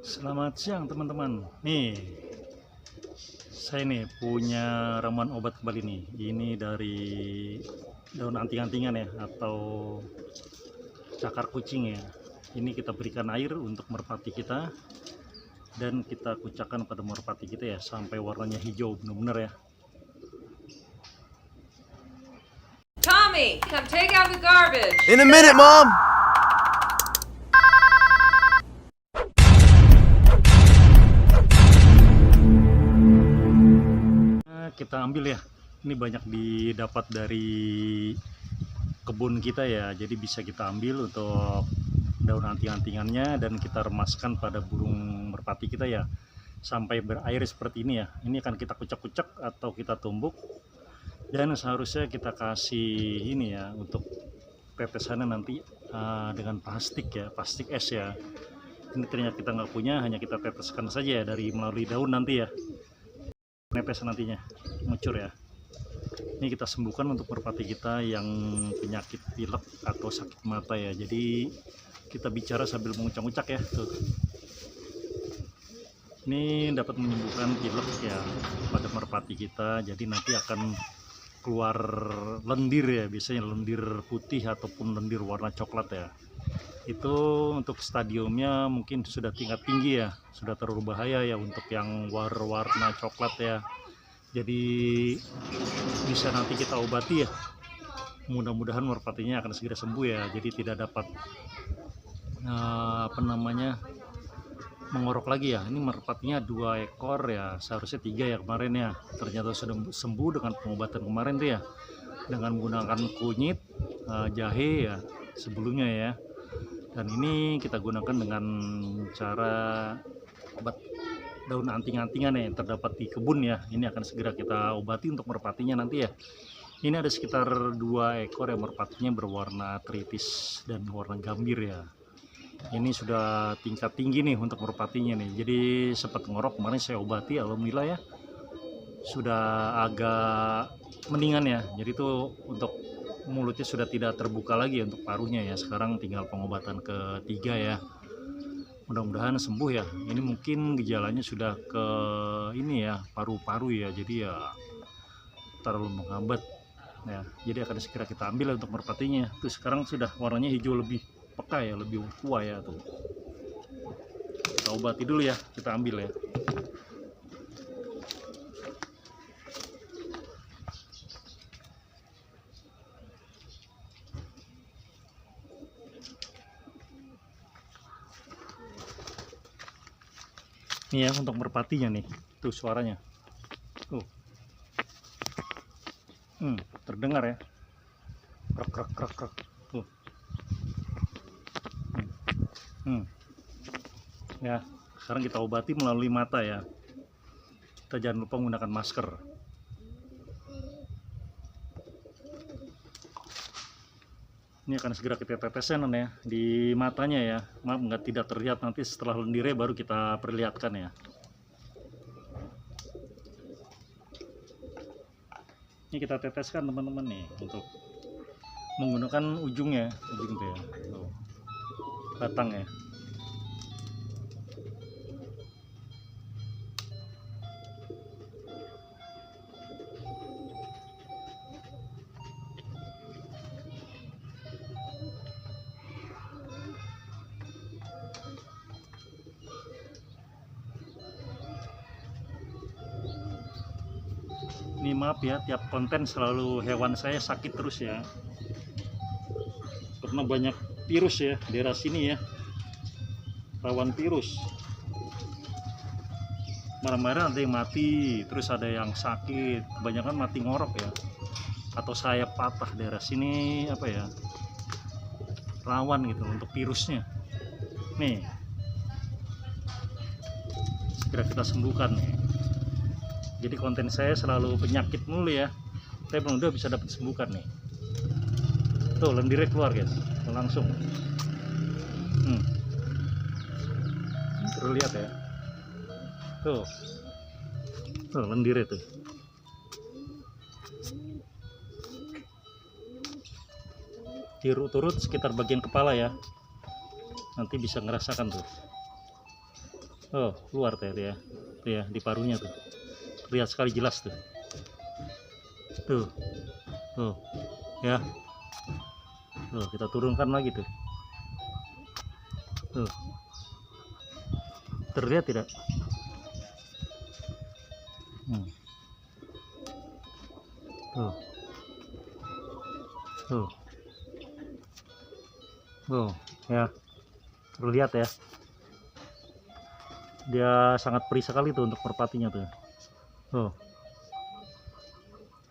Selamat siang teman-teman. Nih, saya nih punya ramuan obat kembali nih. Ini dari daun anting-antingan ya, atau cakar kucing ya. Ini kita berikan air untuk merpati kita, dan kita kucakkan pada merpati kita ya, sampai warnanya hijau benar-benar ya. Tommy, come take out the garbage. In a minute, Mom. Kita ambil ya, ini banyak didapat dari kebun kita ya, jadi bisa kita ambil untuk daun anting-antingannya dan kita remaskan pada burung merpati kita ya, sampai berair seperti ini ya. Ini akan kita kucek-kucek atau kita tumbuk, dan seharusnya kita kasih ini ya untuk tetesannya nanti dengan plastik ya, plastik es ya. Ini ternyata kita nggak punya, hanya kita teteskan saja ya dari melalui daun nanti ya, netes nantinya ngucur ya. Ini kita sembuhkan untuk merpati kita yang penyakit pilek atau sakit mata ya. Jadi kita bicara sambil mengucak-ucak ya tuh. Ini dapat menyembuhkan pilek ya pada merpati kita. Jadi nanti akan keluar lendir ya, biasanya lendir putih ataupun lendir warna coklat ya. Itu untuk stadiumnya mungkin sudah tingkat tinggi ya, sudah terlalu bahaya ya untuk yang warna coklat ya. Jadi bisa nanti kita obati ya, mudah-mudahan merpatinya akan segera sembuh ya. Jadi tidak dapat mengorok lagi ya. Ini merpatinya 2 ekor ya, seharusnya 3 ya kemarin ya, ternyata sudah sembuh dengan pengobatan kemarin tuh ya, dengan menggunakan kunyit, jahe ya sebelumnya ya. Dan ini kita gunakan dengan cara obat daun anting-antingan yang terdapat di kebun ya. Ini akan segera kita obati untuk merpatinya nanti ya. Ini ada sekitar 2 ekor yang merpatinya berwarna kritis dan warna gambir ya. Ini sudah tingkat tinggi nih untuk merpatinya nih. Jadi sempat ngorok kemarin saya obati, alhamdulillah ya sudah agak mendingan ya. Jadi itu untuk mulutnya sudah tidak terbuka lagi untuk paruhnya ya. Sekarang tinggal pengobatan ketiga ya, mudah-mudahan sembuh ya. Ini mungkin gejalanya sudah ke ini ya, paru-paru ya, jadi ya terlalu menghambat ya. Jadi akan segera kita ambil untuk merpatinya tuh. Sekarang sudah warnanya hijau, lebih peka ya, lebih tua ya tuh. Kita obati dulu ya, kita ambil ya. Ini ya untuk merpatinya nih, tuh suaranya tuh. Terdengar ya, krek krek krek krek tuh. Ya, sekarang kita obati melalui mata ya. Kita jangan lupa menggunakan masker. Ini akan segera kita tetesan ya di matanya ya. Maaf nggak tidak terlihat, nanti setelah lendirnya baru kita perlihatkan ya. Ini kita teteskan teman-teman nih, untuk menggunakan ujungnya, ujung tuh ya, tuh, batang ya. Ini maaf ya, tiap konten selalu hewan saya sakit terus ya, karena banyak virus ya daerah sini ya, rawan virus. Kemarin-kemarin ada yang mati, terus ada yang sakit, kebanyakan mati ngorok ya, atau sayap patah. Daerah sini apa ya, rawan gitu untuk virusnya. Nih, segera kita sembuhkan nih. Jadi konten saya selalu penyakit mulu ya, tapi udah bisa dapat sembuhkan nih. Tuh lendirnya keluar guys, langsung. Terlihat ya. Tuh lendirnya tuh. Turut sekitar bagian kepala ya, nanti bisa ngerasakan tuh. Oh, keluar tuh ya. Tuh ya, di paruhnya tuh. Lihat sekali jelas tuh. Tuh. Tuh. Ya. Tuh, kita turunkan lagi tuh. Tuh. Terlihat tidak? Tuh. Tuh. Tuh, ya. Terlihat ya. Dia sangat perih sekali tuh untuk merpatinya tuh. Tuh.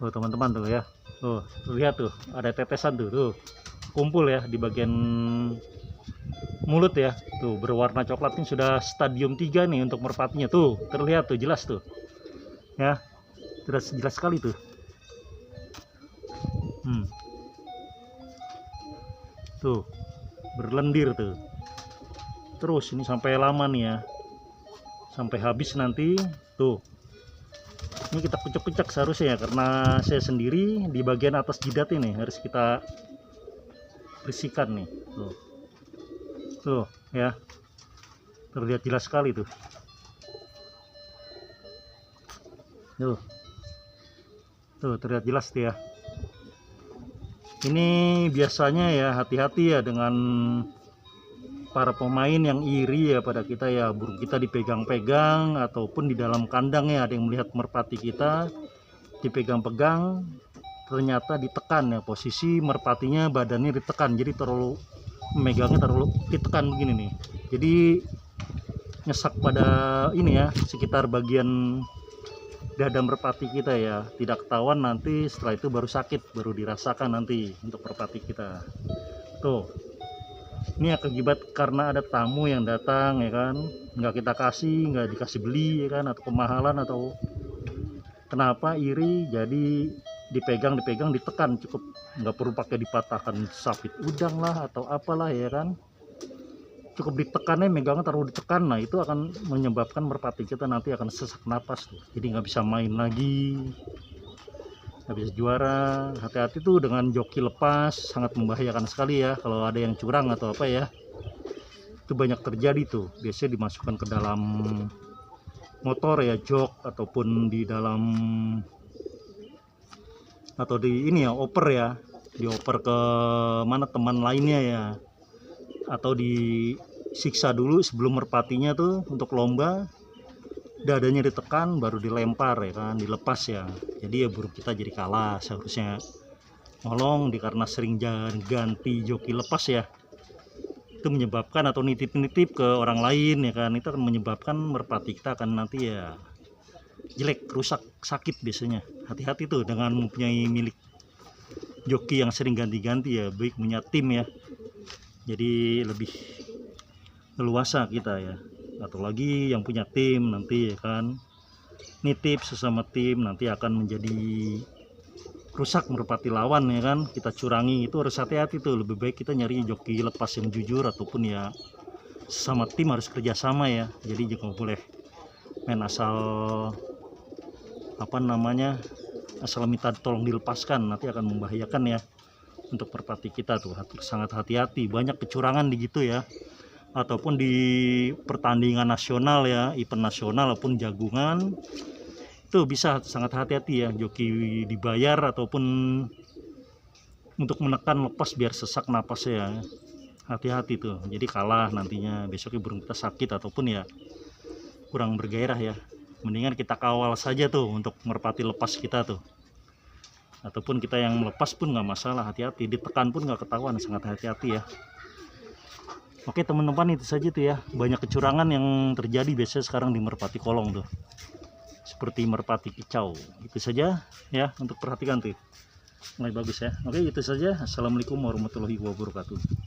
Tuh teman-teman tuh ya. Tuh, lihat tuh, ada tetesan tuh. Kumpul ya di bagian mulut ya. Tuh, berwarna coklat ini sudah stadium 3 nih untuk merpatinya. Tuh, terlihat tuh jelas tuh. Ya. Jelas sekali tuh. Tuh. Berlendir tuh. Terus ini sampai lama nih ya. Sampai habis nanti. Tuh. Ini kita kucek-kucek seharusnya ya, karena saya sendiri di bagian atas jidat ini harus kita bersihkan nih. Tuh. Tuh ya. Terlihat jelas sekali tuh. Tuh. Tuh terlihat jelas tuh ya. Ini biasanya ya hati-hati ya dengan para pemain yang iri ya pada kita ya, burung kita dipegang-pegang ataupun di dalam kandang ya, ada yang melihat merpati kita dipegang-pegang, ternyata ditekan ya, posisi merpatinya badannya ditekan, jadi terlalu memegangnya terlalu ditekan begini nih, jadi nyesak pada ini ya, sekitar bagian dada merpati kita ya, tidak ketahuan nanti setelah itu baru sakit, baru dirasakan nanti untuk merpati kita. Tuh, ini akibat karena ada tamu yang datang ya kan, nggak kita kasih, nggak dikasih beli ya kan, atau kemahalan atau kenapa iri, jadi dipegang ditekan, cukup nggak perlu pakai dipatahkan sabit udang lah atau apalah ya kan, cukup ditekannya, megangnya terlalu ditekan, nah itu akan menyebabkan merpati kita nanti akan sesak napas tuh, jadi nggak bisa main lagi, nggak bisa juara. Hati-hati tuh dengan joki lepas, sangat membahayakan sekali ya kalau ada yang curang atau apa ya, itu banyak terjadi tuh, biasanya dimasukkan ke dalam motor ya, jok, ataupun di dalam atau di ini ya, oper ya, dioper ke mana teman lainnya ya, atau disiksa dulu sebelum merpatinya tuh untuk lomba, dadanya ditekan baru dilempar ya kan, dilepas ya, jadi ya burung kita jadi kalah seharusnya. Nolong karena sering ganti joki lepas ya, itu menyebabkan, atau nitip-nitip ke orang lain ya kan, itu akan menyebabkan merpati kita akan nanti ya jelek, rusak, sakit biasanya. Hati-hati tuh dengan mempunyai milik joki yang sering ganti-ganti ya, baik punya tim ya, jadi lebih leluasa kita ya, atau lagi yang punya tim nanti ya kan, nitip sesama tim nanti akan menjadi rusak merpati lawan ya kan, kita curangi, itu harus hati-hati tuh. Lebih baik kita nyari joki lepas yang jujur, ataupun ya sesama tim harus kerjasama ya, jadi jangan boleh main asal apa namanya, asal minta tolong dilepaskan, nanti akan membahayakan ya untuk merpati kita tuh. Sangat hati-hati, banyak kecurangan di gitu ya, ataupun di pertandingan nasional ya, event nasional ataupun jagungan, itu bisa sangat hati-hati ya, joki dibayar ataupun untuk menekan lepas biar sesak napasnya ya, hati-hati tuh, jadi kalah nantinya, besoknya burung kita sakit ataupun ya kurang bergairah ya. Mendingan kita kawal saja tuh untuk merpati lepas kita tuh, ataupun kita yang melepas pun nggak masalah, hati-hati, ditekan pun nggak ketahuan, sangat hati-hati ya. Oke teman-teman, itu saja tuh ya, banyak kecurangan yang terjadi biasanya sekarang di merpati kolong tuh, seperti merpati kicau. Itu saja ya, untuk perhatikan tuh, mulai bagus ya. Oke, itu saja. Assalamualaikum warahmatullahi wabarakatuh.